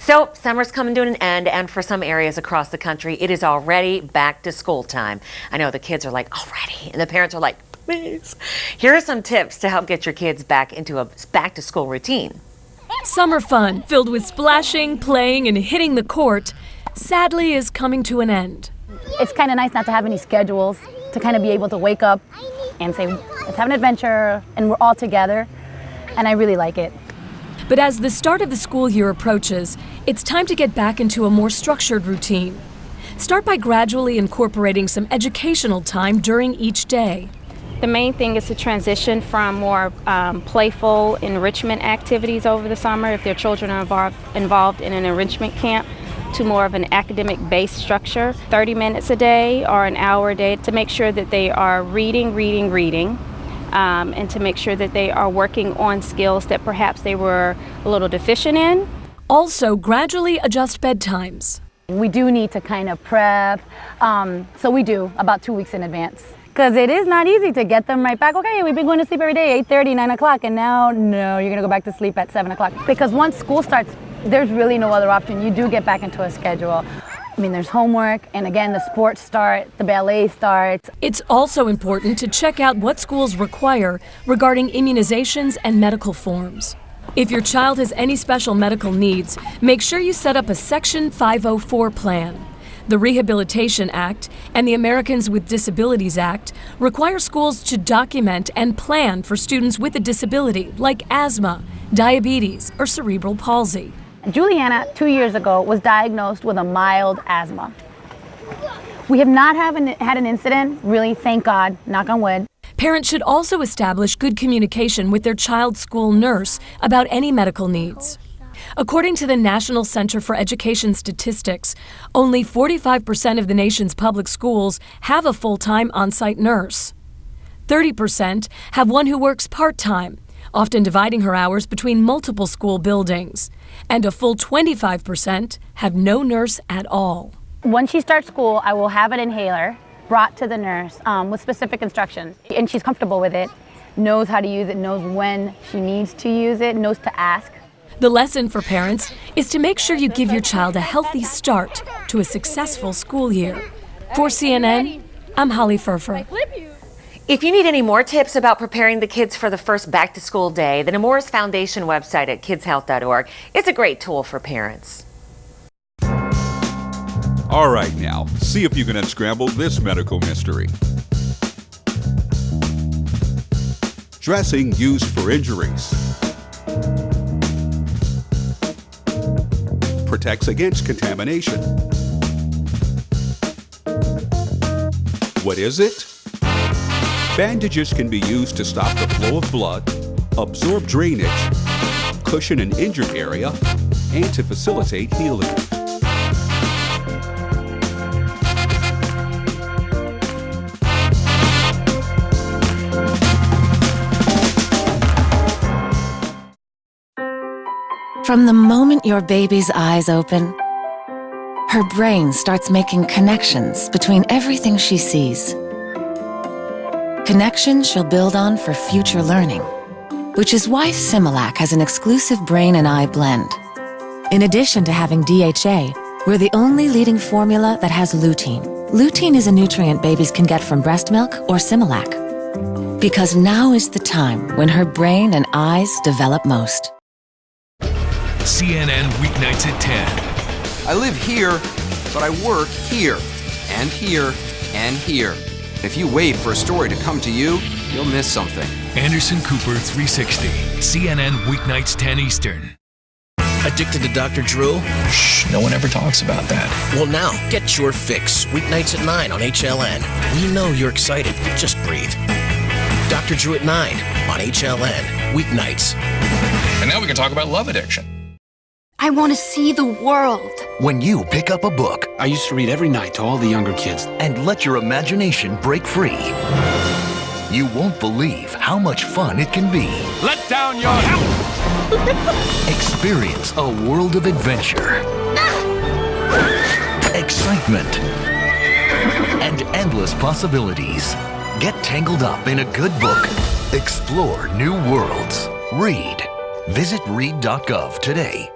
So summer's coming to an end, and for some areas across the country, it is already back to school time. I know the kids are like, already, and the parents are like, please. Here are some tips to help get your kids back into a back to school routine. Summer fun, filled with splashing, playing, and hitting the court, sadly is coming to an end. It's kind of nice not to have any schedules, to kind of be able to wake up and say, let's have an adventure, and we're all together, and I really like it. But as the start of the school year approaches, it's time to get back into a more structured routine. Start by gradually incorporating some educational time during each day. The main thing is to transition from more playful enrichment activities over the summer, if their children are involved in an enrichment camp, to more of an academic-based structure, 30 minutes a day or an hour a day, to make sure that they are reading, and to make sure that they are working on skills that perhaps they were a little deficient in. Also, gradually adjust bedtimes. We do need to kind of prep, so we do about 2 weeks in advance. Because it is not easy to get them right back. Okay, we've been going to sleep every day, 8:30, 9 o'clock, and now, no, you're gonna go back to sleep at 7 o'clock. Because once school starts, there's really no other option. You do get back into a schedule. I mean, there's homework, and again, the sports start, the ballet starts. It's also important to check out what schools require regarding immunizations and medical forms. If your child has any special medical needs, make sure you set up a Section 504 plan. The Rehabilitation Act and the Americans with Disabilities Act require schools to document and plan for students with a disability like asthma, diabetes, or cerebral palsy. Juliana, 2 years ago, was diagnosed with a mild asthma. We have not had an incident, really, thank God, knock on wood. Parents should also establish good communication with their child's school nurse about any medical needs. According to the National Center for Education Statistics, only 45% of the nation's public schools have a full-time on-site nurse. 30% have one who works part-time, often dividing her hours between multiple school buildings. And a full 25% have no nurse at all. When she starts school, I will have an inhaler brought to the nurse with specific instructions. And she's comfortable with it, knows how to use it, knows when she needs to use it, knows to ask. The lesson for parents is to make sure you give your child a healthy start to a successful school year. For CNN, I'm Holly Furfer. If you need any more tips about preparing the kids for the first back-to-school day, the Nemours Foundation website at kidshealth.org is a great tool for parents. All right, now, see if you can unscramble this medical mystery. Dressing used for injuries. Protects against contamination. What is it? Bandages can be used to stop the flow of blood, absorb drainage, cushion an injured area, and to facilitate healing. From the moment your baby's eyes open, her brain starts making connections between everything she sees. Connections she'll build on for future learning, which is why Similac has an exclusive brain and eye blend. In addition to having DHA, we're the only leading formula that has lutein. Lutein is a nutrient babies can get from breast milk or Similac. Because now is the time when her brain and eyes develop most. CNN weeknights at 10. I live here, but I work here, and here, and here. If you wait for a story to come to you, you'll miss something. Anderson Cooper 360. CNN weeknights 10 Eastern. Addicted to Dr. Drew? Shh, no one ever talks about that. Well, now, get your fix. Weeknights at 9 on HLN. We know you're excited. Just breathe. Dr. Drew at 9 on HLN. Weeknights. And now we can talk about love addiction. I want to see the world. When you pick up a book, I used to read every night to all the younger kids, and let your imagination break free, you won't believe how much fun it can be. Let down your house! Experience a world of adventure, excitement, and endless possibilities. Get tangled up in a good book. Explore new worlds. Read. Visit read.gov today.